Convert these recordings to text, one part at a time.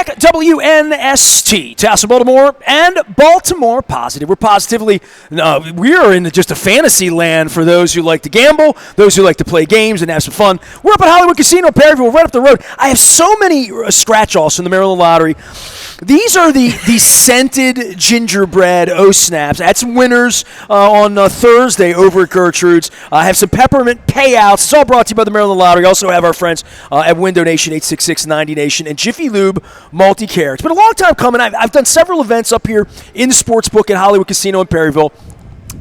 Check WNST, Tassel, Baltimore, and Baltimore Positive. We're positively, we are in just a fantasy land for those who like to gamble, those who like to play games and have some fun. We're up at Hollywood Casino, Perryville, right up the road. I have so many scratch-offs from the Maryland Lottery. These are the scented gingerbread O-Snaps. I had some winners on Thursday over at Gertrude's. I have some peppermint payouts. It's all brought to you by the Maryland Lottery. Also have our friends at Window Nation, 866-90 Nation, and Jiffy Lube Multi-Care. It's been a long time coming. I've done several events up here in the sportsbook at Hollywood Casino in Perryville.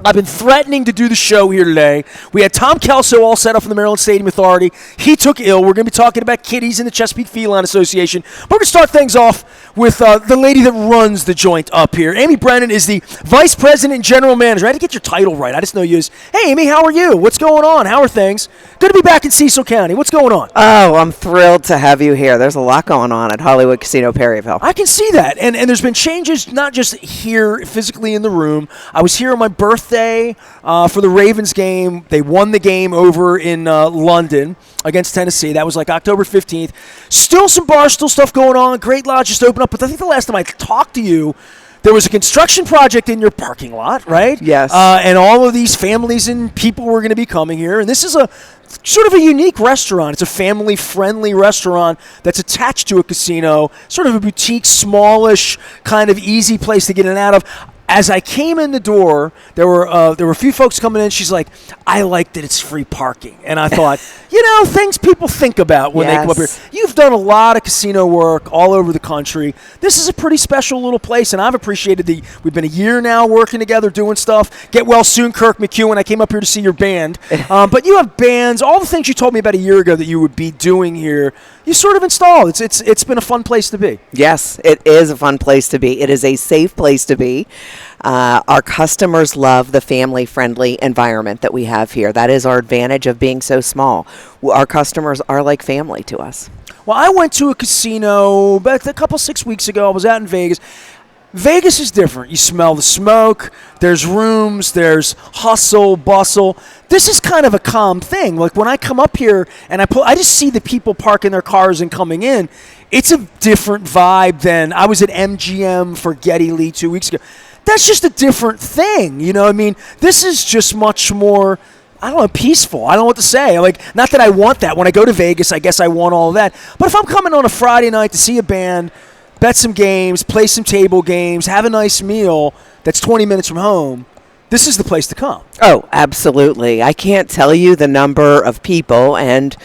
I've been threatening to do the show here today. We had Tom Kelso all set up from the Maryland Stadium Authority. He took ill. We're going to be talking about kitties in the Chesapeake Feline Association. But we're going to start things off with the lady that runs the joint up here. Amy Brennan is the Vice President and General Manager. I had to get your title right. I just know you as, hey, Amy, how are you? What's going on? How are things? Good to be back in Cecil County. What's going on? Oh, I'm thrilled to have you here. There's a lot going on at Hollywood Casino Perryville. I can see that. And there's been changes, not just here physically in the room. I was here on my birthday for the Ravens game. They won the game over in London against Tennessee. That was like October 15th. Still some Barstool stuff going on. Great Lodge just opened up. But I think the last time I talked to you, there was a construction project in your parking lot, right? Yes. And all of these families and people were going to be coming here. And this is a sort of a unique restaurant. It's a family-friendly restaurant that's attached to a casino, sort of a boutique, smallish, kind of easy place to get in and out of. As I came in the door, there were a few folks coming in. She's like, I like that it's free parking. And I thought, things people think about when they come up here. You've done a lot of casino work all over the country. This is a pretty special little place, and I've appreciated we've been a year now working together, doing stuff. Get well soon, Kirk McEwen. I came up here to see your band. But you have bands, all the things you told me about a year ago that you would be doing here, you sort of installed. It's been a fun place to be. Yes, it is a fun place to be. It is a safe place to be. Our customers love the family-friendly environment that we have here. That is our advantage of being so small. Our customers are like family to us. Well, I went to a casino about 6 weeks ago. I was out in Vegas. Vegas is different. You smell the smoke. There's rooms. There's hustle, bustle. This is kind of a calm thing. Like when I come up here and I just see the people parking their cars and coming in. It's a different vibe than I was at MGM for Geddy Lee 2 weeks ago. That's just a different thing. This is just much more, peaceful. I don't know what to say. Not that I want that. When I go to Vegas, I guess I want all of that. But if I'm coming on a Friday night to see a band, bet some games, play some table games, have a nice meal that's 20 minutes from home, this is the place to come. Oh, absolutely. I can't tell you the number of people and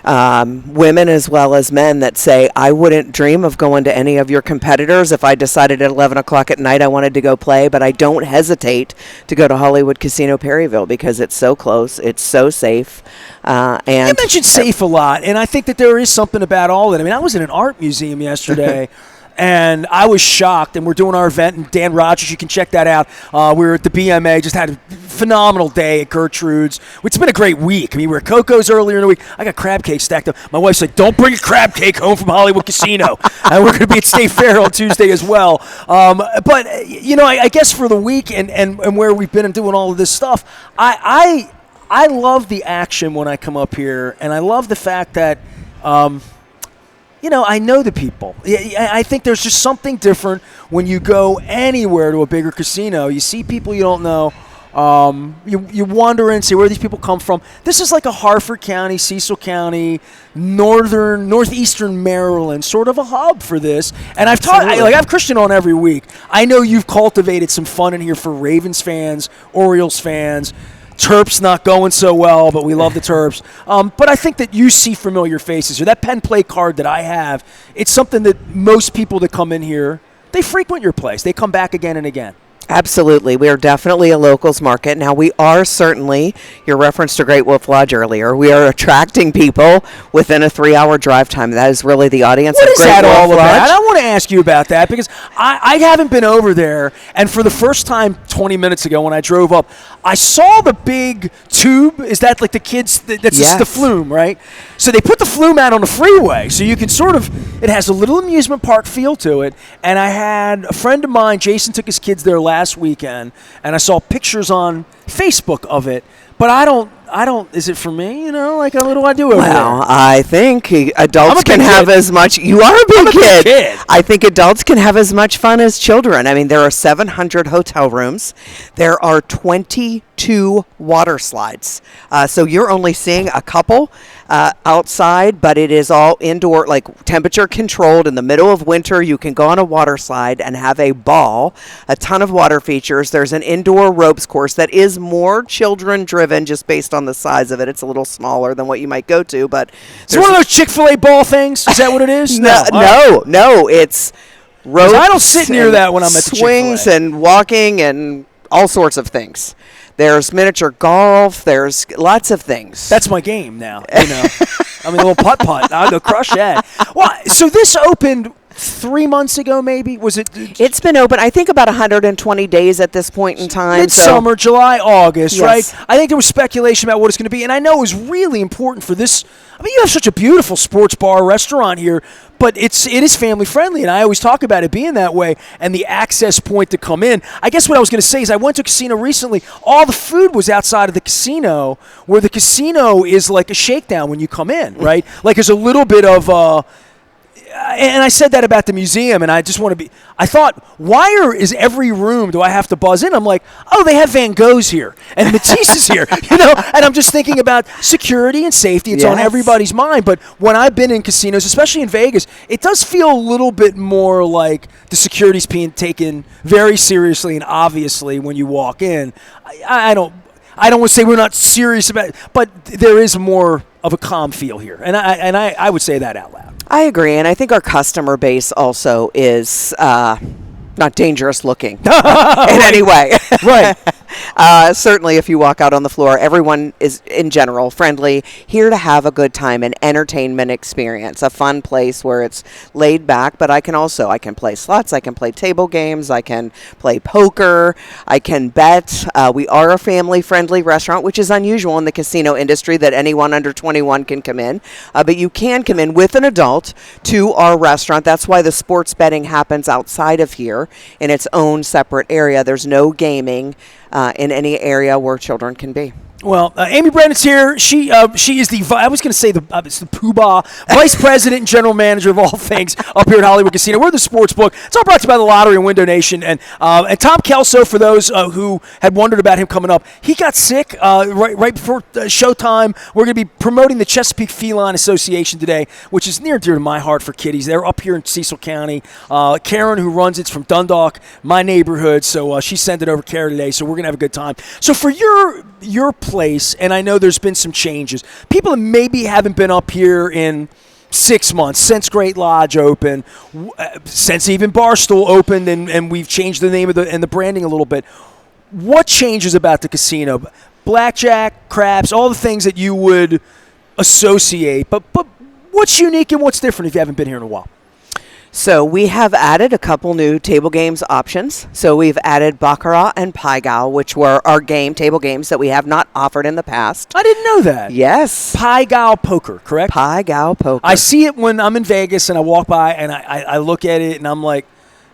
women as well as men that say, I wouldn't dream of going to any of your competitors if I decided at 11 o'clock at night I wanted to go play, but I don't hesitate to go to Hollywood Casino Perryville because it's so close, it's so safe. And you mentioned safe a lot, and I think that there is something about all that. I was in an art museum yesterday. And I was shocked, and we're doing our event, and Dan Rogers, you can check that out. We were at the BMA, just had a phenomenal day at Gertrude's. It's been a great week. We were at Coco's earlier in the week. I got crab cake stacked up. My wife's like, don't bring a crab cake home from Hollywood Casino. And we're going to be at State Fair on Tuesday as well. But I guess for the week and where we've been and doing all of this stuff, I love the action when I come up here, and I love the fact that I know the people. I think there's just something different when you go anywhere to a bigger casino. You see people you don't know. You wander in, see where these people come from. This is like a Harford County, Cecil County, northeastern Maryland, sort of a hub for this. And I've I have Christian on every week. I know you've cultivated some fun in here for Ravens fans, Orioles fans. Terps not going so well, but we love the Terps. But I think that you see familiar faces here. That pen play card that I have, it's something that most people that come in here, they frequent your place. They come back again and again. Absolutely. We are definitely a locals market. Now, we are certainly, your reference to Great Wolf Lodge earlier, we are attracting people within a 3-hour drive time. That is really the audience of Great Wolf Lodge. I want to ask you about that because I haven't been over there, and for the first time 20 minutes ago when I drove up, I saw the big tube. Is that like the kids? That's yes. The flume, right? So they put the flume out on the freeway, so you can it has a little amusement park feel to it. And I had a friend of mine, Jason, took his kids there last weekend, and I saw pictures on Facebook of it. But I don't Is it for me? Like, what do I do over Well, there? I think adults can big have kid. as much. You are a big I'm a big kid. I think adults can have as much fun as children. I mean, there are 700 hotel rooms. There are 22 water slides. So you're only seeing a couple outside, but it is all indoor, like temperature controlled. In the middle of winter, you can go on a water slide and have a ball. A ton of water features. There's an indoor ropes course that is more children driven just based on the size of it. It's a little smaller than what you might go to, but It's one of those Chick-fil-A ball things. Is that what it is? no, it's ropes. I don't sit near and that when I'm at the swings Chick-fil-A. and walking and all sorts of things. There's miniature golf. There's lots of things. That's my game now. I mean, a little putt-putt. I'll go crush that. Well, so this opened 3 months ago, maybe? Was it? It's been open, I think, about 120 days at this point in time. Midsummer, July, August, Yes. right? I think there was speculation about what it's going to be, and I know it was really important for this. I mean, you have such a beautiful sports bar restaurant here, but it is family friendly, and I always talk about it being that way and the access point to come in. I guess what I was going to say is I went to a casino recently. All the food was outside of the casino, where the casino is like a shakedown when you come in, right? Like there's a little bit of and I said that about the museum, and I just want to be. I thought, why is every room do I have to buzz in? I'm like, oh, they have Van Goghs here, and Matisse is here, And I'm just thinking about security and safety. It's on Yes. everybody's mind. But when I've been in casinos, especially in Vegas, it does feel a little bit more like the security's being taken very seriously and obviously when you walk in. I don't want to say we're not serious about it, but there is more of a calm feel here, and I would say that out loud. I agree, and I think our customer base also is not dangerous looking in any way. Right. Certainly, if you walk out on the floor, everyone is, in general, friendly, here to have a good time, an entertainment experience, a fun place where it's laid back, but I can play slots, I can play table games, I can play poker, I can bet. We are a family-friendly restaurant, which is unusual in the casino industry that anyone under 21 can come in, but you can come in with an adult to our restaurant. That's why the sports betting happens outside of here in its own separate area. There's no gaming in any area where children can be. Well, Amy Brennan's here. She is I was going to say it's the poobah, vice president and general manager of all things up here at Hollywood Casino. We're the sports book. It's all brought to you by the Lottery and Window Nation. And Tom Kelso, for those who had wondered about him coming up, he got sick right before showtime. We're going to be promoting the Chesapeake Feline Association today, which is near and dear to my heart for kitties. They're up here in Cecil County. Karen, who runs it's from Dundalk, my neighborhood. So she sent it over to Karen today. So we're going to have a good time. So for your place, and I know there's been some changes. People that maybe haven't been up here in 6 months, since Great Lodge opened, since even Barstool opened, and we've changed the name of and the branding a little bit. What changes about the casino? Blackjack, craps, all the things that you would associate, but what's unique and what's different if you haven't been here in a while? So we have added a couple new table games options. So we've added Baccarat and Pai Gow, which were our table games that we have not offered in the past. I didn't know that. Yes. Pai Gow poker, correct? Pai Gow poker. I see it when I'm in Vegas and I walk by and I look at it and I'm like,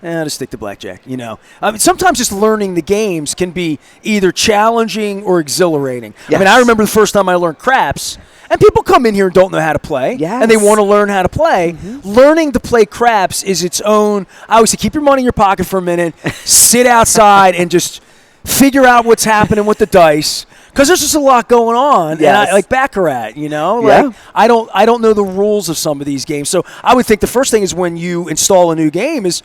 I'll just stick to blackjack, I mean, sometimes just learning the games can be either challenging or exhilarating. Yes. I mean, I remember the first time I learned craps, and people come in here and don't know how to play, Yes. and they want to learn how to play. Mm-hmm. Learning to play craps is its own. I always say, keep your money in your pocket for a minute, sit outside, and just figure out what's happening with the dice. Because there's just a lot going on, Yes. and I like Baccarat, Yeah. I don't know the rules of some of these games, so I would think the first thing is when you install a new game is,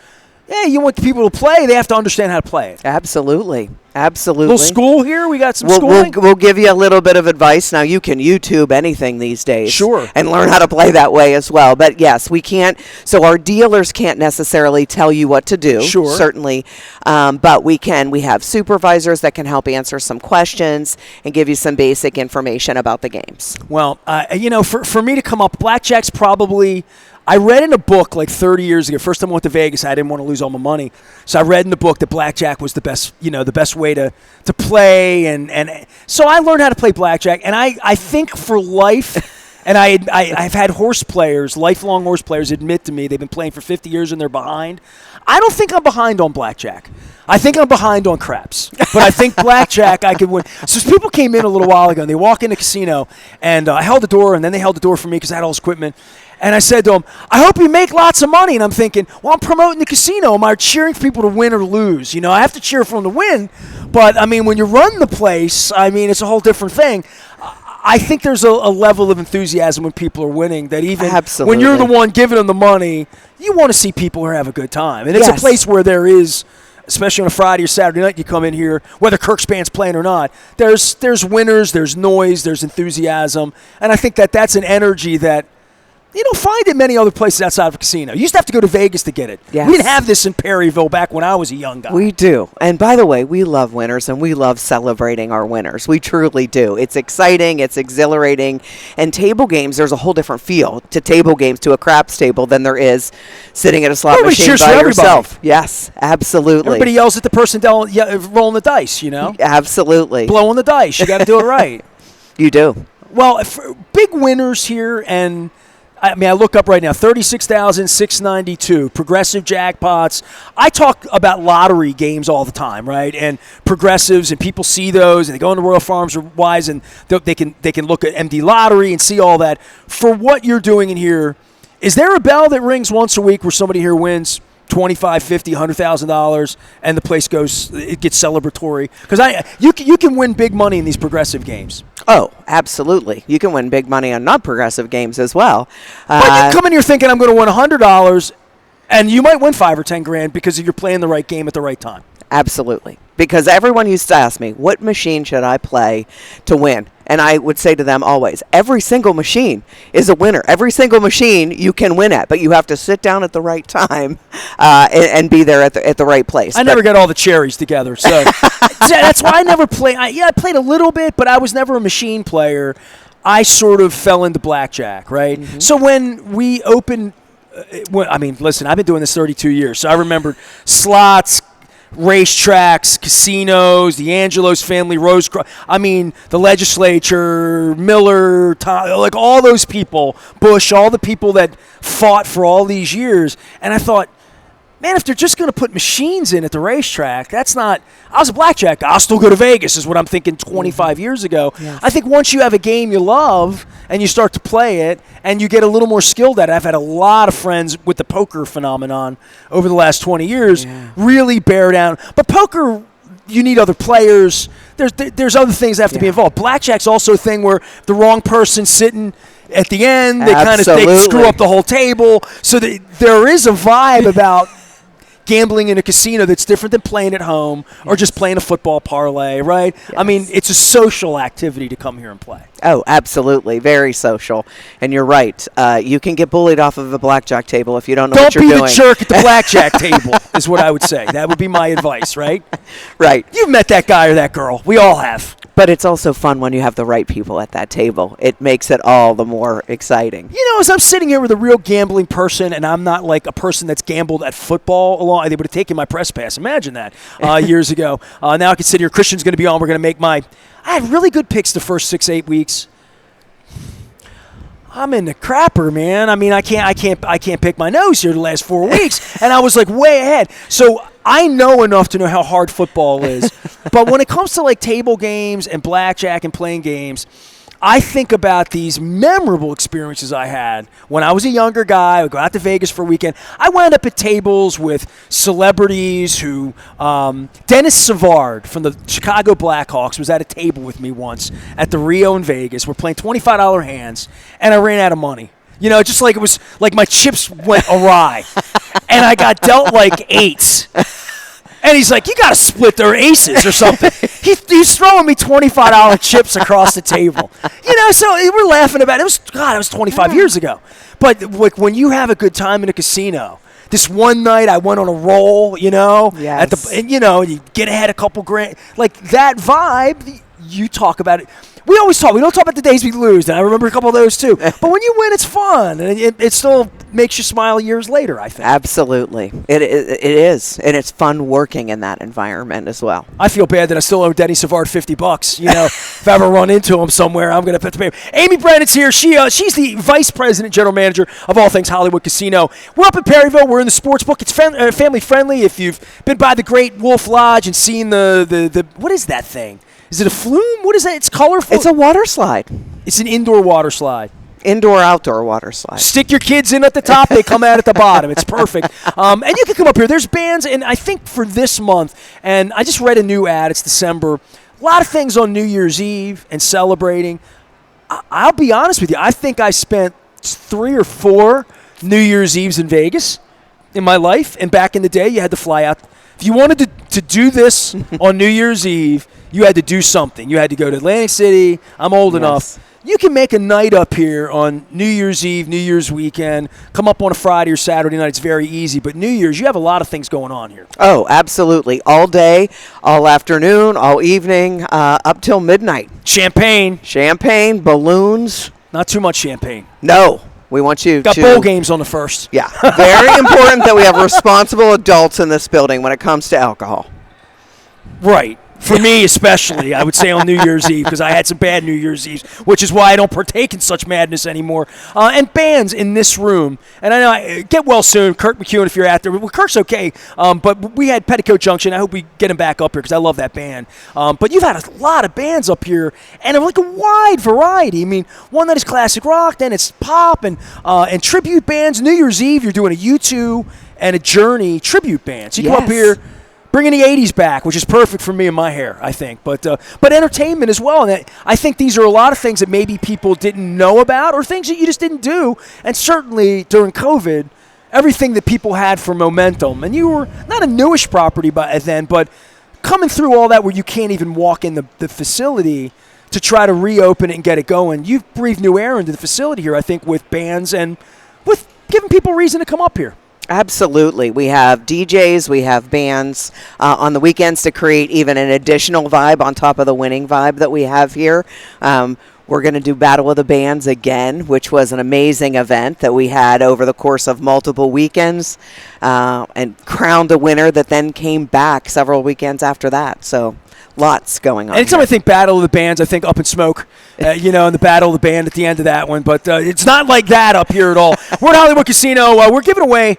you want the people to play, they have to understand how to play it. Absolutely. A little school here? We got some schooling? We'll give you a little bit of advice. Now, you can YouTube anything these days. Sure. And learn how to play that way as well. But, yes, we can't. So our dealers can't necessarily tell you what to do. Sure. Certainly. But we can. We have supervisors that can help answer some questions and give you some basic information about the games. Well, for me to come up, blackjack's probably... I read in a book like 30 years ago. First time I went to Vegas, I didn't want to lose all my money, so I read in the book that blackjack was the best way to play, and so I learned how to play blackjack. And I think for life, And I've had horse players, lifelong horse players, admit to me they've been playing for 50 years and they're behind. I don't think I'm behind on blackjack. I think I'm behind on craps. But I think blackjack I could win. So people came in a little while ago, and they walk in the casino, and I held the door, and then they held the door for me because I had all this equipment. And I said to them, I hope you make lots of money. And I'm thinking, well, I'm promoting the casino. Am I cheering for people to win or lose? You know, I have to cheer for them to win. But, I mean, when you run the place, I mean, it's a whole different thing. I think there's a level of enthusiasm when people are winning that even when you're the one giving them the money, you want to see people who have a good time. And it's a place where there is, especially on a Friday or Saturday night, you come in here, whether Kirk's band's playing or not, there's winners, there's noise, there's enthusiasm. And I think that's an energy that you don't find in many other places outside of a casino. You used to have to go to Vegas to get it. Yes. We didn't have this in Perryville back when I was a young guy. We do. And by the way, we love winners, and we love celebrating our winners. We truly do. It's exciting. It's exhilarating. And table games, there's a whole different feel to table games, to a craps table, than there is sitting at a slot machine by yourself. Yes, absolutely. Everybody yells at the person rolling the dice, you know? Absolutely. Blowing the dice. You got to do it right. You do. Well, big winners here, and I mean, I look up right now, 36,692 progressive jackpots. I talk about lottery games all the time, right? And progressives, and people see those, and they go into Royal Farms or Wise, and they can look at MD Lottery and see all that. For what you're doing in here, is there a bell that rings once a week where somebody here wins $25,000, $50,000, $100,000, and the place it gets celebratory? Because you can win big money in these progressive games. Oh, absolutely. You can win big money on non-progressive games as well. But you come in here thinking I'm going to win $100, and you might win $5,000 or $10,000 because you're playing the right game at the right time. Absolutely. Because everyone used to ask me, what machine should I play to win? And I would say to them always, every single machine is a winner. Every single machine you can win at, but you have to sit down at the right time and be there at the right place. I never got all the cherries together, so that's why I never played. I played a little bit, but I was never a machine player. I sort of fell into blackjack, right? Mm-hmm. So when we opened, listen, I've been doing this 32 years, so I remember slots, racetracks, casinos, the Angelos family, the legislature, Miller, Tom, like all those people, Bush, all the people that fought for all these years. And I thought, man, if they're just going to put machines in at the racetrack, that's not – I was a blackjack guy. I'll still go to Vegas is what I'm thinking 25 years ago. Yes. I think once you have a game you love and you start to play it and you get a little more skilled at it. I've had a lot of friends with the poker phenomenon over the last 20 years really bear down. But poker, you need other players. There's other things that have to be involved. Blackjack's also a thing where the wrong person sitting at the end, they screw up the whole table. So there is a vibe about – gambling in a casino that's different than playing at home or just playing a football parlay, right? Yes. I mean, it's a social activity to come here and play. Oh, absolutely. Very social. And you're right. You can get bullied off of a blackjack table if you don't know what you're doing. Don't be the jerk at the blackjack table is what I would say. That would be my advice, right? Right. You've met that guy or that girl. We all have. But it's also fun when you have the right people at that table. It makes it all the more exciting. You know, as I'm sitting here with a real gambling person, and I'm not like a person that's gambled at football along, they would have taken my press pass. Imagine that years ago. Now I can sit here. Christian's going to be on. We're going to make I had really good picks the first 6-8 weeks. I'm in the crapper, man. I mean, I can't pick my nose here the last 4 weeks, and I was like way ahead. So I know enough to know how hard football is. But when it comes to like table games and blackjack and playing games, I think about these memorable experiences I had when I was a younger guy. I would go out to Vegas for a weekend. I wound up at tables with celebrities who Dennis Savard from the Chicago Blackhawks was at a table with me once at the Rio in Vegas. We're playing $25 hands, and I ran out of money. You know, just like it was like my chips went awry, and I got dealt like eights. And he's like, you got to split their aces or something. He's throwing me $25 chips across the table. You know, so we're laughing about it. It was 25 years ago. But like when you have a good time in a casino, this one night I went on a roll, you know, yes. and you get ahead a couple grand. Like that vibe, you talk about it. we don't talk about the days we lose, and I remember a couple of those too. But when you win, it's fun, and it still makes you smile years later, I think. Absolutely. It is, and it's fun working in that environment as well. I feel bad that I still owe Denny Savard $50. You know, if I ever run into him somewhere, I'm going to have to pay him. Amy Brennan's here. She's the Vice President, General Manager of all things Hollywood Casino. We're up in Perryville. We're in the sports book. It's family friendly. If you've been by the Great Wolf Lodge and seen the what is that thing? Is it a flume? What is that? It's colorful. It's a water slide. It's an indoor water slide. Indoor-outdoor water slide. Stick your kids in at the top. They come out at the bottom. It's perfect. And you can come up here. There's bands, and I think for this month, and I just read a new ad. It's December. A lot of things on New Year's Eve and celebrating. I'll be honest with you. I think I spent 3 or 4 New Year's Eves in Vegas in my life. And back in the day, you had to fly out. If you wanted to do this on New Year's Eve, you had to do something. You had to go to Atlantic City. I'm old enough. You can make a night up here on New Year's Eve, New Year's weekend, come up on a Friday or Saturday night. It's very easy. But New Year's, you have a lot of things going on here. Oh, absolutely. All day, all afternoon, all evening, up till midnight. Champagne. Champagne, balloons. Not too much champagne. No. We want you Got bowl games on the first. Yeah. Very important that we have responsible adults in this building when it comes to alcohol. Right. For me especially, I would say on New Year's Eve, because I had some bad New Year's Eves, which is why I don't partake in such madness anymore. And bands in this room, and I know, get well soon, Kirk McEwen, if you're out there. Well, Kirk's okay, but we had Petticoat Junction. I hope we get him back up here because I love that band. But you've had a lot of bands up here, and like a wide variety. I mean, one that is classic rock, then it's pop, and tribute bands. New Year's Eve, you're doing a U2 and a Journey tribute band. So you come up here, bringing the 80s back, which is perfect for me and my hair, I think. But entertainment as well. And I think these are a lot of things that maybe people didn't know about or things that you just didn't do. And certainly during COVID, everything that people had for momentum. And you were not a newish property by then, but coming through all that where you can't even walk in the facility to try to reopen it and get it going. You've breathed new air into the facility here, I think, with bands and with giving people reason to come up here. Absolutely. We have DJs, we have bands on the weekends to create even an additional vibe on top of the winning vibe that we have here. We're going to do Battle of the Bands again, which was an amazing event that we had over the course of multiple weekends and crowned a winner that then came back several weekends after that. So lots going on. Anytime I think Battle of the Bands, I think Up in Smoke, and the Battle of the Band at the end of that one. But it's not like that up here at all. We're at Hollywood Casino. We're giving away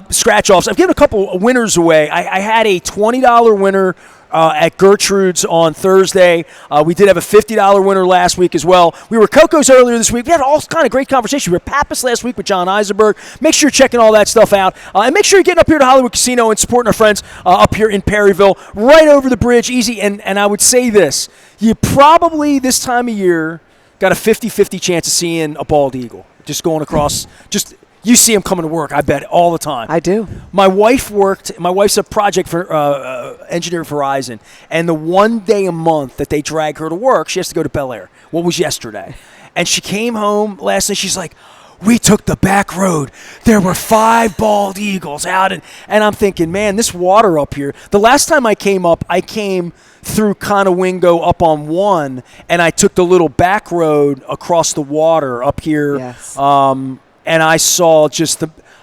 scratch-offs. I've given a couple winners away. I had a $20 winner at Gertrude's on Thursday. We did have a $50 winner last week as well. We were Coco's earlier this week. We had all kind of great conversation. We were Pappas last week with John Eisenberg. Make sure you're checking all that stuff out. And make sure you're getting up here to Hollywood Casino and supporting our friends up here in Perryville, right over the bridge, easy. And I would say this, you probably this time of year got a 50-50 chance of seeing a bald eagle just going across, you see them coming to work, I bet, all the time. I do. My wife's a project for engineer for Verizon, and the one day a month that they drag her to work, she has to go to Bel Air. What was yesterday? And she came home last night, she's like, we took the back road. There were 5 bald eagles out, and I'm thinking, man, this water up here. The last time I came up, I came through Conowingo up on 1, and I took the little back road across the water up here. Yes. And I saw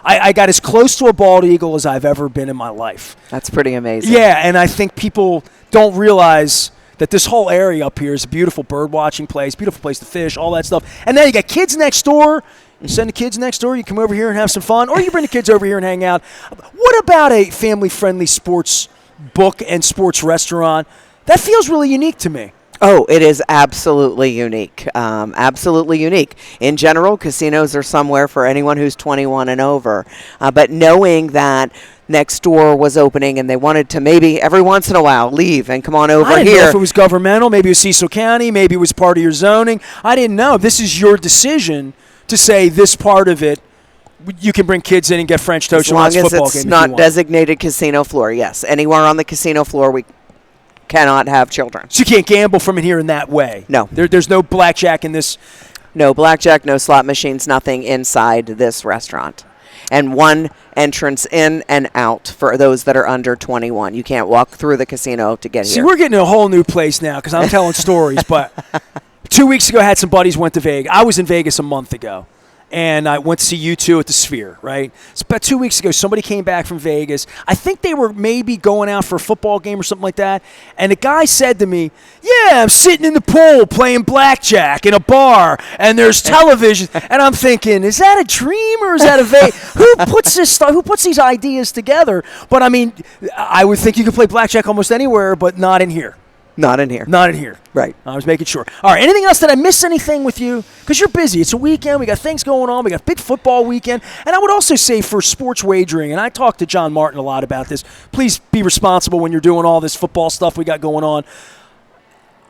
I got as close to a bald eagle as I've ever been in my life. That's pretty amazing. Yeah, and I think people don't realize that this whole area up here is a beautiful bird watching place, beautiful place to fish, all that stuff. And then you got kids next door. You send the kids next door, you come over here and have some fun, or you bring the kids over here and hang out. What about a family-friendly sports book and sports restaurant? That feels really unique to me. Oh, it is absolutely unique. Absolutely unique. In general, casinos are somewhere for anyone who's 21 and over. But knowing that next door was opening and they wanted to maybe every once in a while leave and come on over I didn't here. know if it was governmental, maybe it was Cecil County, maybe it was part of your zoning. I didn't know. This is your decision to say this part of it, you can bring kids in and get French toast and watch football game. As long as it's not designated casino floor, yes. Anywhere on the casino floor, we cannot have children. So you can't gamble from in here in that way? No. There's no blackjack in this? No blackjack, no slot machines, nothing inside this restaurant. And one entrance in and out for those that are under 21. You can't walk through the casino to get here. See, we're getting a whole new place now because I'm telling stories, but 2 weeks ago, I had some buddies went to Vegas. I was in Vegas a month ago. And I went to see U2 at the Sphere, right? So about 2 weeks ago, somebody came back from Vegas. I think they were maybe going out for a football game or something like that. And the guy said to me, yeah, I'm sitting in the pool playing blackjack in a bar, and there's television. And I'm thinking, is that a dream or is that a Who puts this stuff? Who puts these ideas together? But, I mean, I would think you could play blackjack almost anywhere, but not in here. Not in here. Not in here. Right. I was making sure. All right. Anything else? Did I miss anything with you? Because you're busy. It's a weekend. We got things going on. We got big football weekend. And I would also say for sports wagering, and I talked to John Martin a lot about this, please be responsible when you're doing all this football stuff we got going on.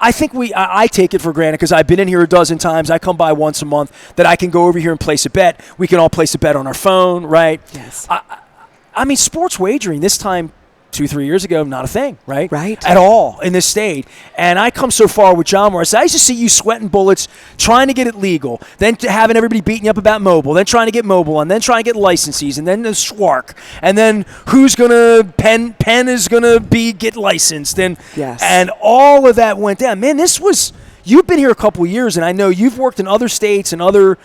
I think I take it for granted because I've been in here a dozen times. I come by once a month that I can go over here and place a bet. We can all place a bet on our phone, right? Yes. I mean, sports wagering this time 2-3 years ago, not a thing, right? Right. At all in this state. And I come so far with John where I used to see you sweating bullets trying to get it legal, then having everybody beating you up about mobile, then trying to get mobile, and then trying to get licensees, and then the SWARC, and then who's going to, Penn is going to get licensed. And, yes. And all of that went down. Man, you've been here a couple of years, and I know you've worked in other states and other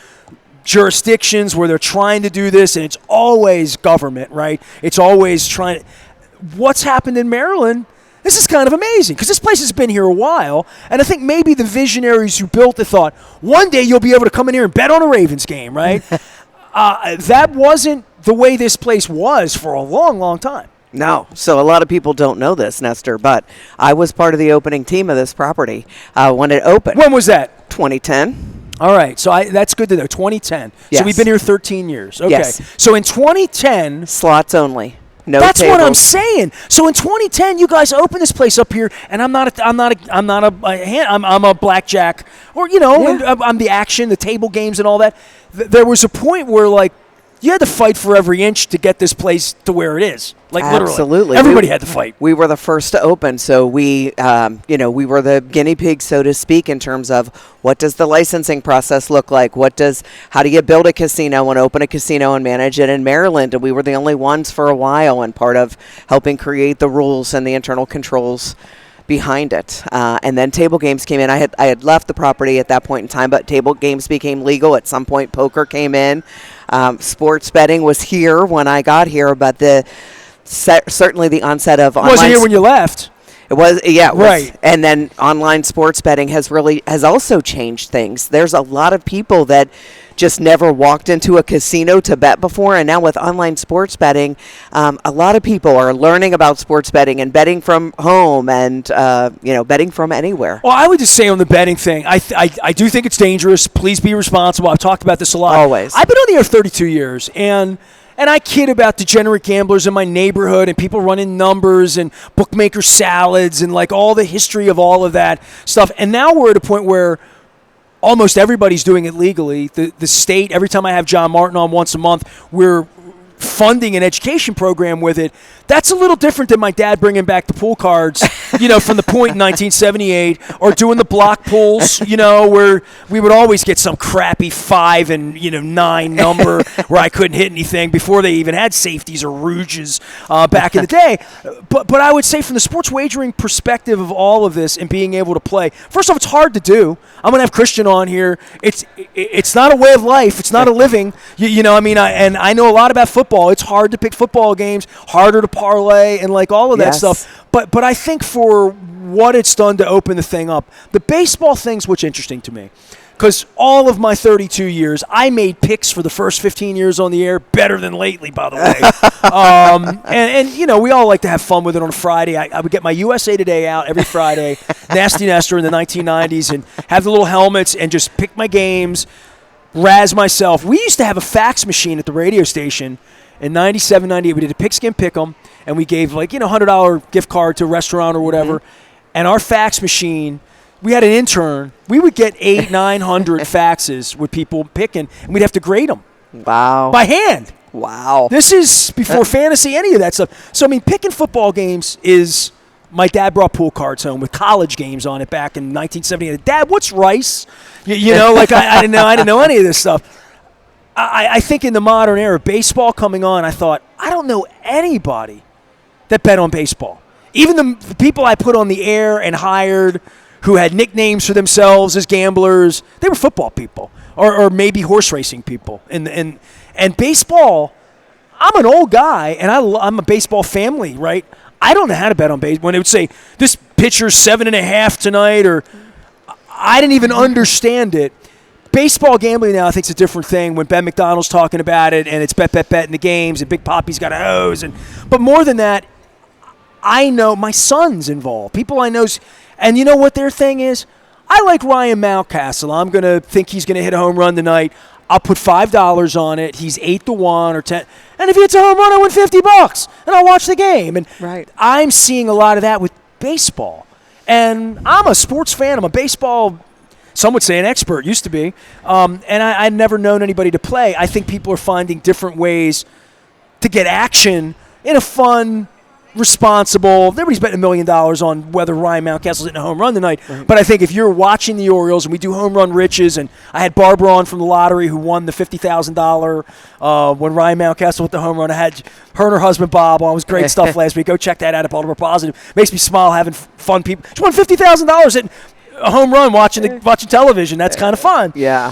jurisdictions where they're trying to do this, and it's always government, right? It's always trying to. What's happened in Maryland, this is kind of amazing because this place has been here a while, and I think maybe the visionaries who built it thought, one day you'll be able to come in here and bet on a Ravens game, right? That wasn't the way this place was for a long, long time. No. So a lot of people don't know this, Nestor, but I was part of the opening team of this property when it opened. When was that? 2010. All right, so that's good to know, 2010. Yes. So we've been here 13 years. Okay. Yes. So in 2010. Slots only. No That's tables. what I'm saying. So in 2010, you guys opened this place up here, and I'm a blackjack, or I'm the action, the table games, and all that. There was a point where you had to fight for every inch to get this place to where it is. Literally. Absolutely. Everybody had to fight. We were the first to open, so we were the guinea pig, so to speak, in terms of what does the licensing process look like? How do you build a casino and open a casino and manage it in Maryland? And we were the only ones for a while, and part of helping create the rules and the internal controls behind it. And then table games came in. I had left the property at that point in time, but table games became legal. At some point, poker came in. Sports betting was here when I got here, but certainly the onset of online. Wasn't here when you left. It was, yeah, it was. Right. And then online sports betting has also changed things. There's a lot of people that just never walked into a casino to bet before, and now with online sports betting, a lot of people are learning about sports betting and betting from home and betting from anywhere. Well, I would just say on the betting thing, I do think it's dangerous. Please be responsible. I've talked about this a lot. Always. I've been on the air 32 years, and I kid about degenerate gamblers in my neighborhood and people running numbers and bookmaker salads and all the history of all of that stuff. And now we're at a point where almost everybody's doing it legally. The state, every time I have John Martin on once a month, we're funding an education program with it. That's a little different than my dad bringing back the pool cards, from the point in 1978, or doing the block pools, where we would always get some crappy 5 and 9 number where I couldn't hit anything before they even had safeties or rouges back in the day. But I would say from the sports wagering perspective of all of this and being able to play, first off, it's hard to do. I'm going to have Christian on here. It's not a way of life. It's not a living. I know a lot about football. It's hard to pick football games, harder to parlay, and all of that stuff. But I think for what it's done to open the thing up, the baseball thing's what's interesting to me. Because all of my 32 years, I made picks for the first 15 years on the air better than lately, by the way. We all like to have fun with it on a Friday. I would get my USA Today out every Friday, Nasty Nestor in the 1990s, and have the little helmets and just pick my games, razz myself. We used to have a fax machine at the radio station in 97, 98. We did a pigskin pick'em, and we gave $100 gift card to a restaurant or whatever. Mm-hmm. And our fax machine, we had an intern. We would get 800-900 faxes with people picking, and we'd have to grade them. Wow. By hand. Wow. This is before fantasy, any of that stuff. So, picking football games is, my dad brought pool cards home with college games on it back in 1978. Dad, what's rice? I didn't know any of this stuff. I think in the modern era, baseball coming on, I thought, I don't know anybody that bet on baseball. Even the people I put on the air and hired who had nicknames for themselves as gamblers. They were football people or maybe horse racing people. And baseball, I'm an old guy, and I'm a baseball family, right? I don't know how to bet on baseball. When it would say, this pitcher's 7.5 tonight, or I didn't even understand it. Baseball gambling now, I think, is a different thing when Ben McDonald's talking about it, and it's bet in the games, and Big Papi's got a hose. But more than that, I know my son's involved. People I know, and you know what their thing is? I like Ryan Mountcastle. I'm going to think he's going to hit a home run tonight. I'll put $5 on it. He's 8-1 or 10. And if he hits a home run, I win $50, and I'll watch the game. And right. I'm seeing a lot of that with baseball. And I'm a sports fan. I'm a baseball, some would say an expert, used to be. And I've never known anybody to play. I think people are finding different ways to get action in a fun, responsible. Everybody's betting $1 million on whether Ryan Mountcastle's hitting a home run tonight. Right. But I think if you're watching the Orioles, and we do home run riches, and I had Barbara on from the lottery who won the $50,000 when Ryan Mountcastle hit the home run. I had her and her husband Bob on. It was great stuff last week. Go check that out at Baltimore Positive. Makes me smile having fun people. She won $50,000 hitting a home run watching television. That's kind of fun. Yeah.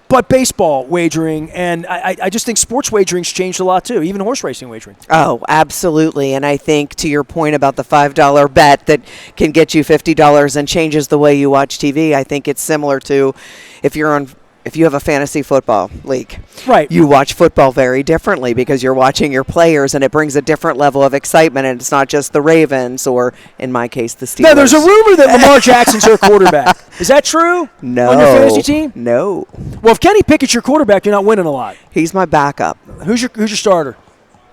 But baseball wagering, and I just think sports wagering's changed a lot too, even horse racing wagering. Oh, absolutely. And I think to your point about the $5 bet that can get you $50 and changes the way you watch TV, I think it's similar to if you have a fantasy football league. Right. You watch football very differently because you're watching your players, and it brings a different level of excitement, and it's not just the Ravens or, in my case, the Steelers. No, there's a rumor that Lamar Jackson's your quarterback. Is that true? No. On your fantasy team? No. Well, if Kenny Pickett's your quarterback, you're not winning a lot. He's my backup. Who's your starter?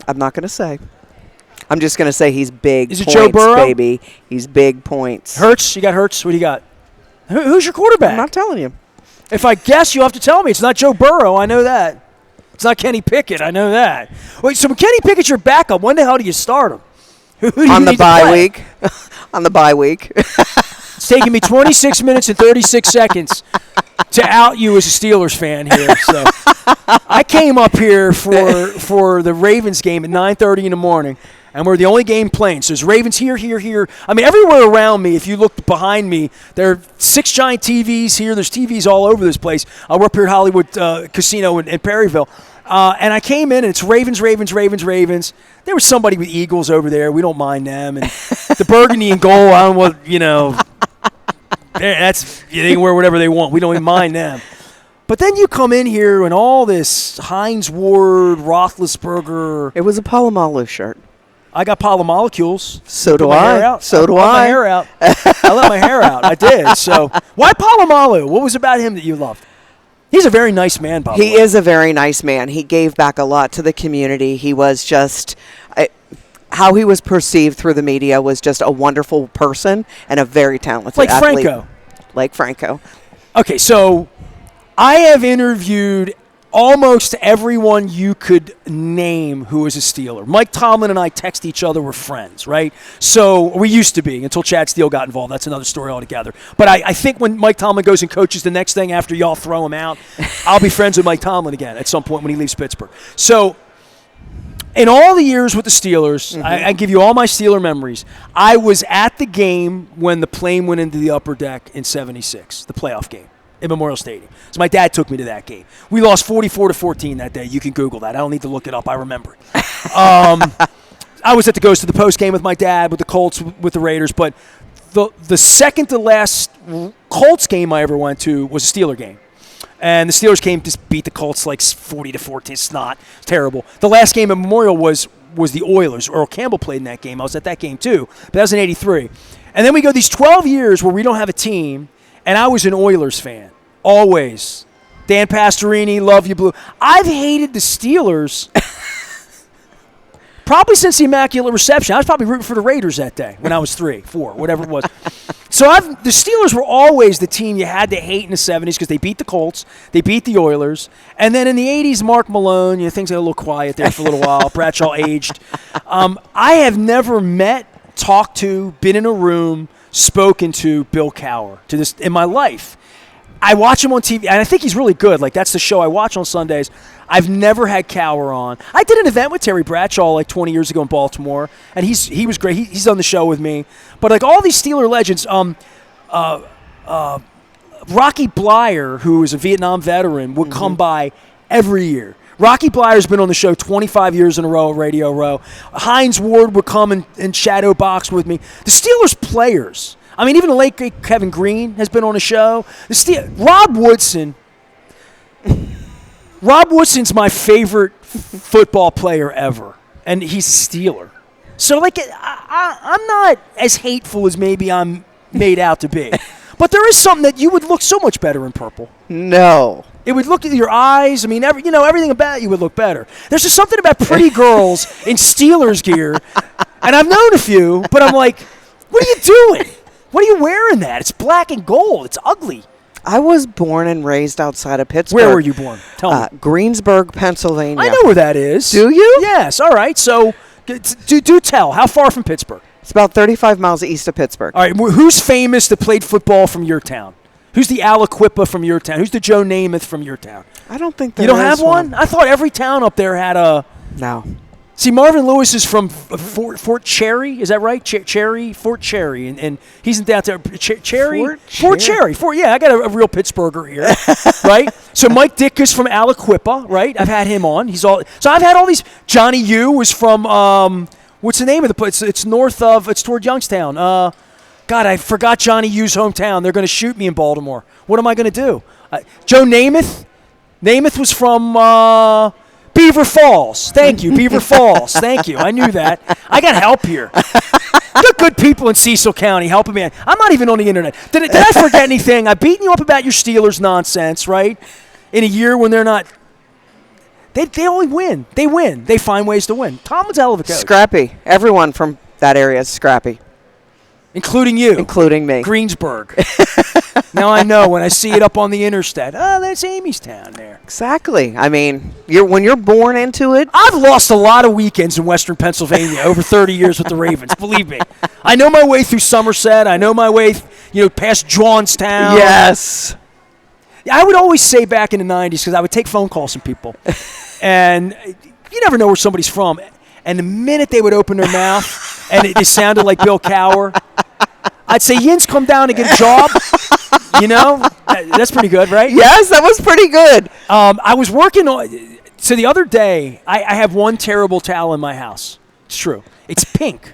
I'm not going to say. I'm just going to say he's big Is it points, Joe Burrow? baby. He's big points. Hurts? You got Hurts? What do you got? Who's your quarterback? I'm not telling you. If I guess, you'll have to tell me. It's not Joe Burrow. I know that. It's not Kenny Pickett. I know that. Wait, so when Kenny Pickett's your backup, when the hell do you start him? Who do you On the need to bye play? week. On the bye week. It's taking me 26 minutes and 36 seconds to out you as a Steelers fan here. So I came up here for the Ravens game at 9:30 in the morning, and we're the only game playing. So there's Ravens here. I mean, everywhere around me, if you look behind me, there are 6 giant TVs here. There's TVs all over this place. We're up here at Hollywood Casino in Perryville. And I came in, and it's Ravens. There was somebody with Eagles over there. We don't mind them. And the burgundy and gold, I don't know what, they can wear whatever they want. We don't even mind them. But then you come in here, and all this Heinz Ward, Roethlisberger. It was a Palomalu shirt. I got polymolecules. So do I. So do I. My hair out. I let my hair out. I did. So why Palomalu? What was about him that you loved? He's a very nice man, by the way. He is a very nice man. He gave back a lot to the community. He was just, how he was perceived through the media was just a wonderful person and a very talented athlete. Like Franco. Okay, so I have interviewed almost everyone you could name who is a Steeler. Mike Tomlin and I text each other. We're friends, right? So we used to be until Chad Steele got involved. That's another story altogether. But I think when Mike Tomlin goes and coaches the next thing after y'all throw him out, I'll be friends with Mike Tomlin again at some point when he leaves Pittsburgh. So in all the years with the Steelers, I give you all my Steeler memories. I was at the game when the plane went into the upper deck in '76, the playoff game in Memorial Stadium. So my dad took me to that game. We lost 44-14 that day. You can Google that. I don't need to look it up. I remember it. I was at the Ghost of the Post game with my dad, with the Colts, with the Raiders. But the second to last Colts game I ever went to was a Steeler game. And the Steelers came to beat the Colts like 40-14. It's not. It's terrible. The last game at Memorial was the Oilers. Earl Campbell played in that game. I was at that game too. But that was in '83. And then we go these 12 years where we don't have a team. And I was an Oilers fan, always. Dan Pastorini, love you, Blue. I've hated the Steelers probably since the Immaculate Reception. I was probably rooting for the Raiders that day when I was 3, 4, whatever it was. So the Steelers were always the team you had to hate in the '70s because they beat the Colts, they beat the Oilers, and then in the '80s, Mark Malone. Things got a little quiet there for a little while. Bradshaw aged. I have never met, talked to, been in a room, spoken to Bill Cowher to this in my life. I watch him on TV, and I think he's really good. Like, that's the show I watch on Sundays. I've never had Cowher on. I did an event with Terry Bradshaw like 20 years ago in Baltimore, and he was great. He's on the show with me. But like all these Steeler legends, Rocky Blyer, who is a Vietnam veteran, would come by every year. Rocky Blyer's been on the show 25 years in a row at Radio Row. Hines Ward would come and shadow box with me. The Steelers players, I mean, even the late great Kevin Green has been on the show. Rob Woodson's my favorite football player ever, and he's a Steeler. So, like, I'm not as hateful as maybe I'm made out to be. But there is something that you would look so much better in purple. No. It would look at your eyes. I mean, everything about you would look better. There's just something about pretty girls in Steelers gear, and I've known a few, but I'm like, what are you doing? What are you wearing that? It's black and gold. It's ugly. I was born and raised outside of Pittsburgh. Where were you born? Tell me. Greensburg, Pennsylvania. I know where that is. Do you? Yes. All right. So do tell. How far from Pittsburgh? It's about 35 miles east of Pittsburgh. All right. Who's famous that played football from your town? Who's the Aliquippa from your town? Who's the Joe Namath from your town? I don't think there is. You don't have one? I thought every town up there had a... No. See, Marvin Lewis is from Fort Cherry. Is that right? Fort Cherry. And he's in downtown. Cherry? Fort Cherry. Yeah, I got a real Pittsburgher here. Right? So Mike Dick is from Aliquippa, right? I've had him on. So I've had all these... Johnny Yu was from... what's the name of the place? It's north of... It's toward Youngstown. God, I forgot Johnny Yu's hometown. They're going to shoot me in Baltimore. What am I going to do? Joe Namath? Namath was from Beaver Falls. Thank you, Beaver Falls. Thank you. I knew that. I got help here. Good people in Cecil County helping me. I'm not even on the internet. Did I forget anything? I've beaten you up about your Steelers nonsense, right? In a year when they're not... They only win. They win. They find ways to win. Tomlin's a hell of a coach. Scrappy. Everyone from that area is scrappy. Including you. Including me. Greensburg. Now I know when I see it up on the interstate. Oh, that's Amy's town there. Exactly. I mean, when you're born into it. I've lost a lot of weekends in Western Pennsylvania over 30 years with the Ravens. Believe me. I know my way through Somerset. I know my way, past Johnstown. Yes. I would always say back in the 90s, because I would take phone calls from people. And you never know where somebody's from. And the minute they would open their mouth and it sounded like Bill Cower, I'd say, Yins, come down and get a job. That's pretty good, right? Yes, that was pretty good. I was working on... So the other day, I have one terrible towel in my house. It's true. It's pink.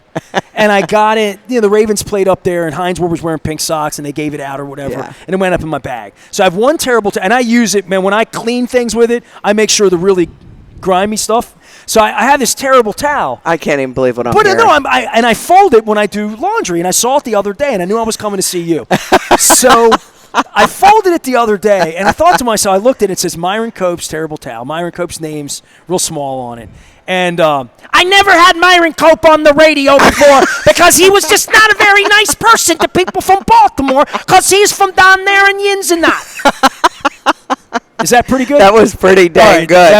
And I got it. The Ravens played up there, and Hines Ward was wearing pink socks, and they gave it out or whatever. Yeah. And it went up in my bag. So I have one terrible towel, and I use it, man. When I clean things with it, I make sure the really grimy stuff. So I have this terrible towel. I can't even believe what I'm hearing. But no, I fold it when I do laundry, and I saw it the other day, and I knew I was coming to see you. So I folded it the other day, and I thought to myself, I looked at it, it says Myron Cope's terrible towel. Myron Cope's name's real small on it. And I never had Myron Cope on the radio before because he was just not a very nice person to people from Baltimore because he's from down there in Yins and that. Is that pretty good? That was pretty dang good.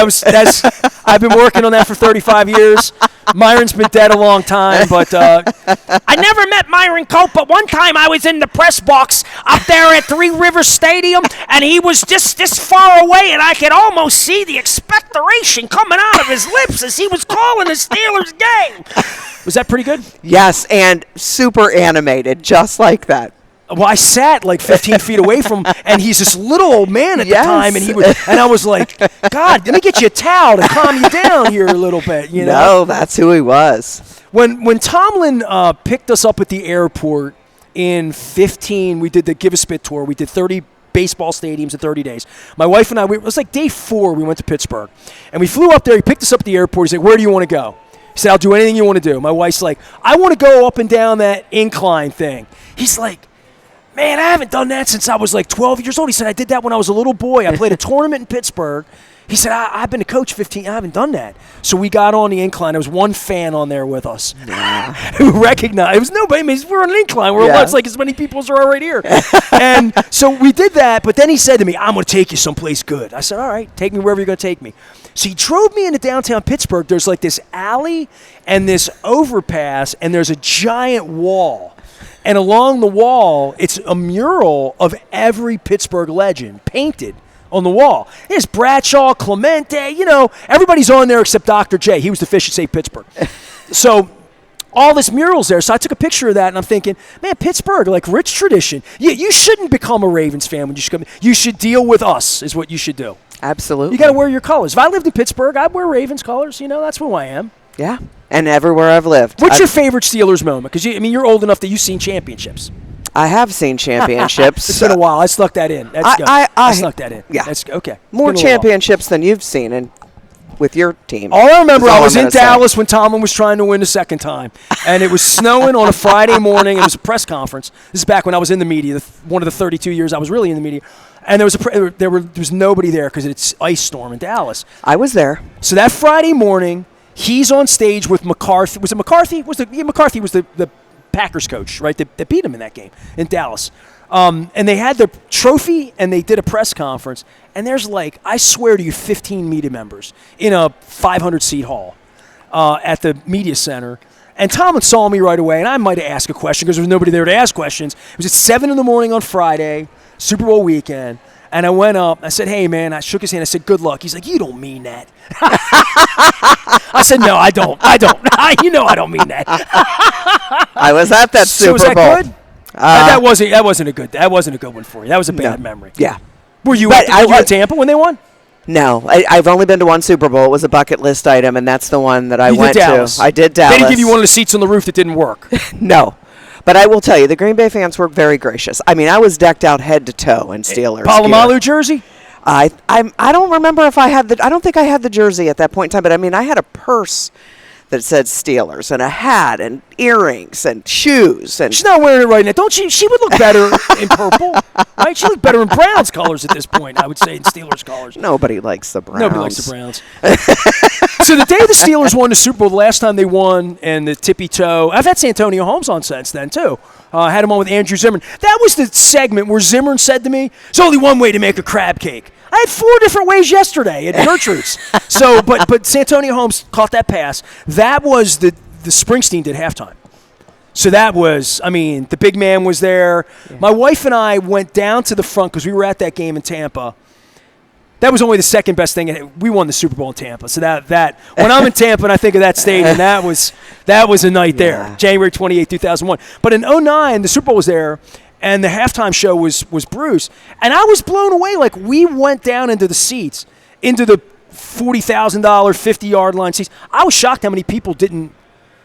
I've been working on that for 35 years. Myron's been dead a long time, but I never met Myron Cope, but one time I was in the press box up there at Three Rivers Stadium, and he was just this far away, and I could almost see the expectoration coming out of his lips as he was calling the Steelers game. Was that pretty good? Yes, and super animated, just like that. Well, I sat like 15 feet away from him, and he's this little old man at the time, and I was like, God, let me get you a towel to calm you down here a little bit, No, that's who he was. When Tomlin picked us up at the airport in 2015, we did the Give a Spit tour. We did 30 baseball stadiums in 30 days. My wife and I, it was like day 4, we went to Pittsburgh, and we flew up there. He picked us up at the airport. He said, where do you want to go? He said, I'll do anything you want to do. My wife's like, I want to go up and down that incline thing. He's like, man, I haven't done that since I was like 12 years old. He said, I did that when I was a little boy. I played a tournament in Pittsburgh. He said, I've been a coach 15. I haven't done that. So we got on the incline. There was one fan on there with us who recognized. It was nobody. I mean, we're on an incline. It's like as many people as are right here. And so we did that. But then he said to me, I'm going to take you someplace good. I said, all right, take me wherever you're going to take me. So he drove me into downtown Pittsburgh. There's like this alley and this overpass, and there's a giant wall. And along the wall, it's a mural of every Pittsburgh legend painted on the wall. There's Bradshaw, Clemente, everybody's on there except Dr. J. He was the fish at St. Pittsburgh. So all this murals there. So I took a picture of that, and I'm thinking, man, Pittsburgh, like rich tradition. You shouldn't become a Ravens fan when you should come. You should deal with us is what you should do. Absolutely. You got to wear your colors. If I lived in Pittsburgh, I'd wear Ravens colors. That's who I am. Yeah, and everywhere I've lived. What's your favorite Steelers moment? Because you're old enough that you've seen championships. I have seen championships. It's been a while. I snuck that in. That's good. I snuck that in. Yeah. That's okay. More championships than you've seen and with your team. All I remember, I was in Dallas when Tomlin was trying to win the second time, and it was snowing on a Friday morning. It was a press conference. This is back when I was in the media, one of the 32 years I was really in the media. And there was nobody there because it's ice storm in Dallas. I was there. So that Friday morning, he's on stage with McCarthy. Was it McCarthy? McCarthy was the Packers coach, right? They beat him in that game in Dallas. And they had the trophy, and they did a press conference. And there's I swear to you, 15 media members in a 500-seat hall at the media center. And Tomlin saw me right away, and I might have asked a question because there was nobody there to ask questions. It was at 7 in the morning on Friday, Super Bowl weekend. And I went up. I said, hey, man. I shook his hand. I said, good luck. He's like, you don't mean that. I said, no, I don't. I don't mean that. I was at that Super Bowl. So was that good? That wasn't a good one for you. That was a bad memory. Yeah. Were you at Tampa when they won? No, I've only been to one Super Bowl. It was a bucket list item, and that's the one that I went to. I did Dallas. They didn't give you one of the seats on the roof that didn't work. No. But I will tell you, the Green Bay fans were very gracious. I mean, I was decked out head to toe in Steelers Palomalu jersey? I don't remember if I had I don't think I had the jersey at that point in time, but I mean, I had a purse that said Steelers and a hat and earrings and shoes. And she's not wearing it right now. Don't she? She would look better in purple, right? She looked better in Browns colors at this point, I would say, in Steelers colors. Nobody likes the Browns. Nobody likes the Browns. So the day the Steelers won the Super Bowl, the last time they won, and the tippy toe, I've had Santonio Holmes on since then, too. I had him on with Andrew Zimmern. That was the segment where Zimmern said to me, there's only one way to make a crab cake. I had 4 different ways yesterday at Gertrude's. So, but Santonio Holmes caught that pass. That was the Springsteen did halftime. So that was, the big man was there. Yeah. My wife and I went down to the front because we were at that game in Tampa. That was only the second best thing. We won the Super Bowl in Tampa. So that when I'm in Tampa and I think of that stadium, that was a night there, January 28, 2001. But in 2009, the Super Bowl was there. And the halftime show was Bruce. And I was blown away. We went down into the seats, into the $40,000, 50-yard line seats. I was shocked how many people didn't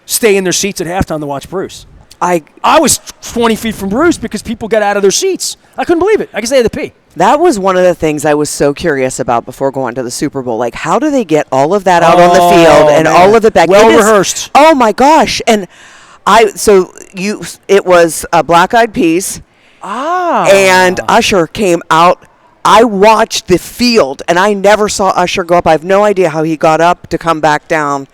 stay in their seats at halftime to watch Bruce. I was 20 feet from Bruce because people got out of their seats. I couldn't believe it. I guess they had to pee. That was one of the things I was so curious about before going to the Super Bowl. How do they get all of that out on the field and all of it back? Well rehearsed. Oh, my gosh. And it was Black Eyed Peas. And Usher came out. I watched the field, and I never saw Usher go up. I have no idea how he got up to come back down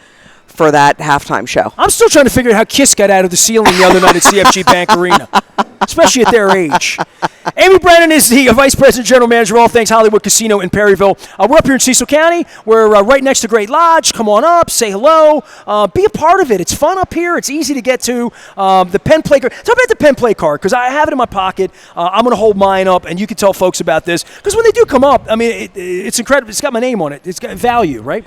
for that halftime show. I'm still trying to figure out how Kiss got out of the ceiling the other night at CFG Bank Arena, especially at their age. Amy Brennan is the Vice President General Manager of All Things Hollywood Casino in Perryville. We're up here in Cecil County. We're right next to Great Lodge. Come on up, say hello, be a part of it. It's fun up here. It's easy to get to. The pen play card. Talk about the pen play card because I have it in my pocket. I'm going to hold mine up, and you can tell folks about this because when they do come up, it's incredible. It's got my name on it. It's got value, right?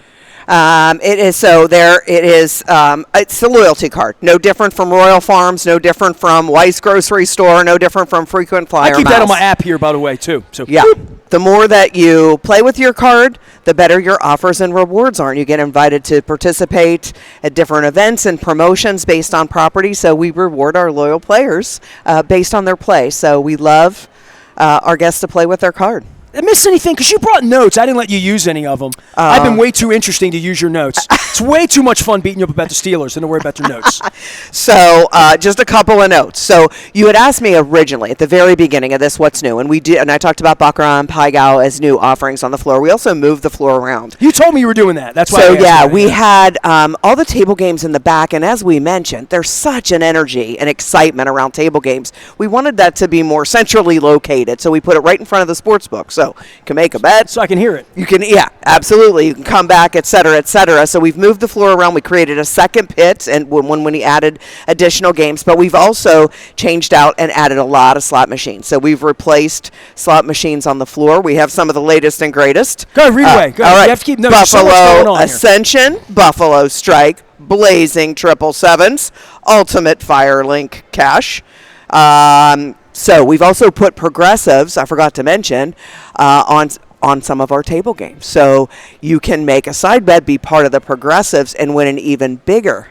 It is so there. It is. It's a loyalty card. No different from Royal Farms. No different from Weiss Grocery Store. No different from Frequent Flyer. I keep that on my app here, by the way, too. So yeah. The more that you play with your card, the better your offers and rewards are. And you get invited to participate at different events and promotions based on property. So we reward our loyal players based on their play. So we love our guests to play with their card. I missed anything? Because you brought notes. I didn't let you use any of them. I've been way too interesting to use your notes. It's way too much fun beating you up about the Steelers than to worry about your notes. So just a couple of notes. So you had asked me originally at the very beginning of this, what's new? And we did, and I talked about Baccarat and Paigao as new offerings on the floor. We also moved the floor around. You told me you were doing that. That's why. So yeah, we had all the table games in the back, and as we mentioned, there's such an energy and excitement around table games. We wanted that to be more centrally located, so we put it right in front of the sports book. So you can make a bet. So I can hear it. You can, yeah, absolutely. You can come back, et cetera, et cetera. So we've moved the floor around. We created a second pit and when we added additional games, but we've also changed out and added a lot of slot machines. So we've replaced slot machines on the floor. We have some of the latest and greatest. Go ahead, read away. Go ahead. All right. You have to keep notes. Buffalo So much going on Ascension, here. Buffalo Strike, blazing 777s, Ultimate Firelink Cash. So we've also put progressives, I forgot to mention, on some of our table games. So you can make a side bet, be part of the progressives, and win an even bigger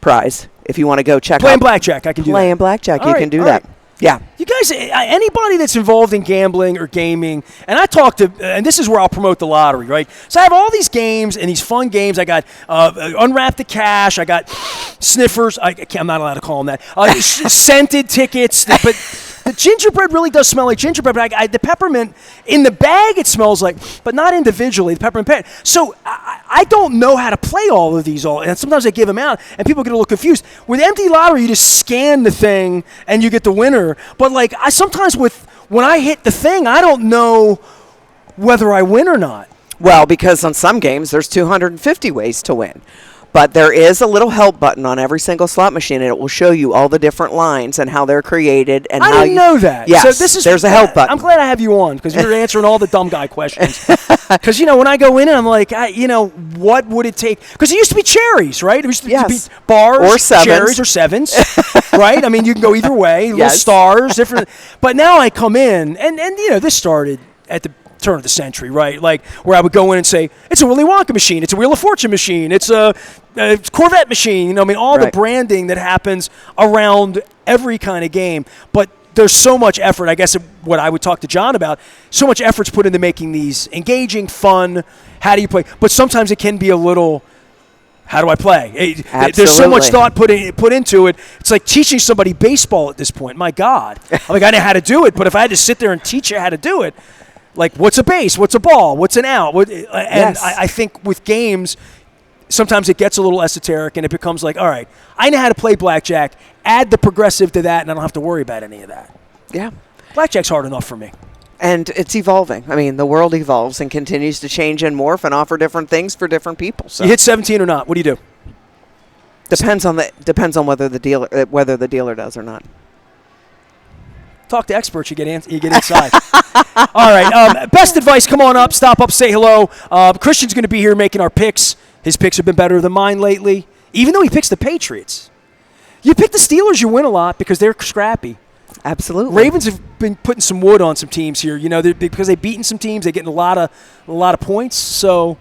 prize. If you want to go check Playing out blackjack, I can do that. Playing blackjack, you can do that. Yeah. You guys, anybody that's involved in gambling or gaming, and I talk to, and this is where I'll promote the lottery, right? So I have all these games and these fun games. I got Unwrap the Cash. I got Sniffers. I'm not allowed to call them that. Scented tickets. But the gingerbread really does smell like gingerbread. But the peppermint, in the bag it smells like, but not individually, the peppermint pen. So I don't know how to play all of these. And sometimes I give them out, and people get a little confused. With empty lottery, you just scan the thing, and you get the winner. But like I sometimes when I hit the thing, I don't know whether I win or not. Well, because on some games there's 250 ways to win. But there is a little help button on every single slot machine, and it will show you all the different lines and how they're created. And I didn't know that. Yes, so there's a help button. I'm glad I have you on because you're answering all the dumb guy questions. Because, when I go in and I'm like, what would it take? Because it used to be cherries, right? It used to be bars, or sevens. cherries, or sevens, right? I mean, you can go either way. Little Yes. stars, different. But now I come in, and this started at the turn of the century, right? Like where I would go in and say, it's a Willy Wonka machine, it's a Wheel of Fortune machine, it's a Corvette machine, all the branding that happens around every kind of game. But there's so much effort, I guess what I would talk to John about, so much effort's put into making these engaging, fun, how do you play? But sometimes it can be a little, how do I play? There's so much thought put into it. It's like teaching somebody baseball at this point. My God. I know how to do it, but if I had to sit there and teach you how to do it, like, what's a base? What's a ball? What's an out? I think with games, sometimes it gets a little esoteric, and it becomes like, all right, I know how to play blackjack. Add the progressive to that, and I don't have to worry about any of that. Yeah. Blackjack's hard enough for me. And it's evolving. I mean, the world evolves and continues to change and morph and offer different things for different people. So You hit 17 or not? What do you do? depends on whether the dealer does or not. Talk to experts. You get inside. All right. Best advice. Come on up. Stop up. Say hello. Christian's going to be here making our picks. His picks have been better than mine lately, even though he picks the Patriots. You pick the Steelers, you win a lot because they're scrappy. Absolutely. Ravens have been putting some wood on some teams here. Because they've beaten some teams, they're getting a lot of points. So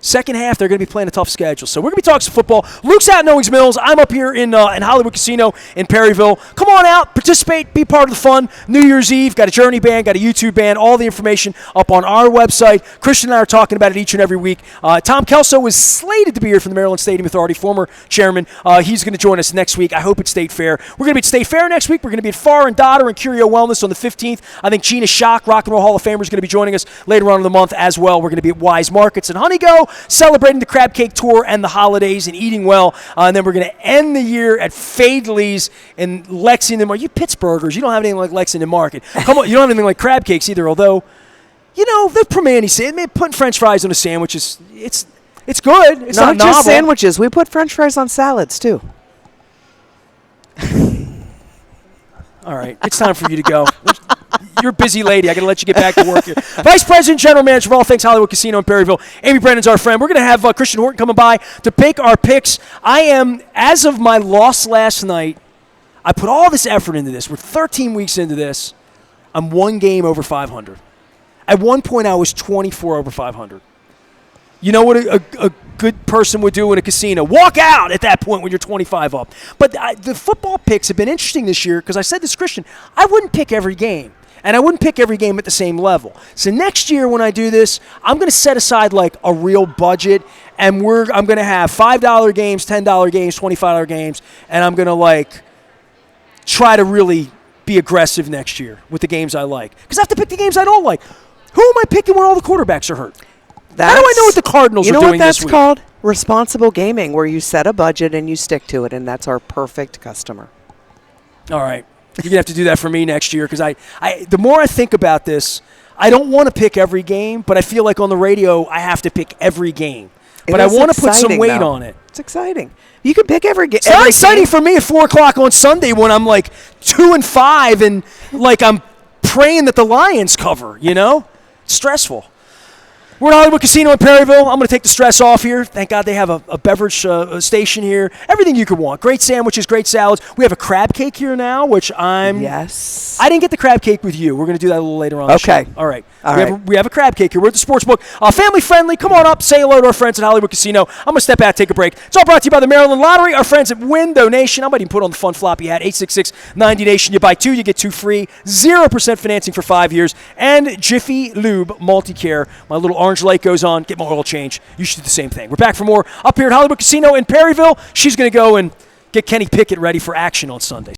second half, they're going to be playing a tough schedule. So we're going to be talking some football. Luke's out in Owings Mills. I'm up here in Hollywood Casino in Perryville. Come on out, participate, be part of the fun. New Year's Eve, got a Journey band, got a YouTube band, all the information up on our website. Christian and I are talking about it each and every week. Tom Kelso was slated to be here from the Maryland Stadium Authority, former chairman. He's going to join us next week. I hope it's State Fair. We're going to be at State Fair next week. We're going to be at Far and Dotter and Curio Wellness on the 15th. I think Gina Schock, Rock and Roll Hall of Famer, is going to be joining us later on in the month as well. We're going to be at Wise Markets and Honeygo, celebrating the Crab Cake Tour and the holidays and eating well. And then we're going to end the year at Fadley's in Lexington Market. You Pittsburghers, you don't have anything like Lexington Market. Come on, you don't have anything like crab cakes either, although, the Primanti sandwich, putting French fries on a sandwich it's good. It's not just novel. sandwiches. We put French fries on salads, too. All right, it's time for you to go. You're a busy lady. I got to let you get back to work here. Vice President, General Manager of all things Hollywood Casino in Perryville, Amy Brennan's our friend. We're going to have Christian Horton coming by to pick our picks. I am, as of my loss last night, I put all this effort into this. We're 13 weeks into this. I'm one game over 500. At one point, I was 24 over 500. You know what a good person would do in a casino? Walk out at that point when you're 25 up. But the football picks have been interesting this year because I said this, Christian, I wouldn't pick every game. And I wouldn't pick every game at the same level. So next year when I do this, I'm going to set aside like a real budget, and I'm going to have $5 games, $10 games, $25 games, and I'm going to try to really be aggressive next year with the games I like. Because I have to pick the games I don't like. Who am I picking when all the quarterbacks are hurt? How do I know what the Cardinals are doing this week? You know what that's called? Responsible gaming, where you set a budget and you stick to it, and that's our perfect customer. All right. You're going to have to do that for me next year because the more I think about this, I don't want to pick every game, but I feel like on the radio I have to pick every game. But I want to put some weight on it. It's exciting. You can pick every game. It's not exciting for me at 4 o'clock on Sunday when I'm 2-5 and I'm praying that the Lions cover, It's stressful. We're at Hollywood Casino in Perryville. I'm going to take the stress off here. Thank God they have a beverage station here. Everything you could want. Great sandwiches, great salads. We have a crab cake here now, which Yes. I didn't get the crab cake with you. We're going to do that a little later on. Okay. The show. All right. All we right. Have we have a crab cake here. We're at the Sportsbook. Family friendly. Come on up. Say hello to our friends at Hollywood Casino. I'm going to step out, take a break. It's all brought to you by the Maryland Lottery. Our friends at Window Nation. I might even put on the fun floppy hat. 866-90Nation. You buy 2, you get 2 free. 0% financing for 5 years. And Jiffy Lube Multi-Care. My little orange light goes on. Get my oil change. You should do the same thing. We're back for more up here at Hollywood Casino in Perryville. She's going to go and get Kenny Pickett ready for action on Sunday.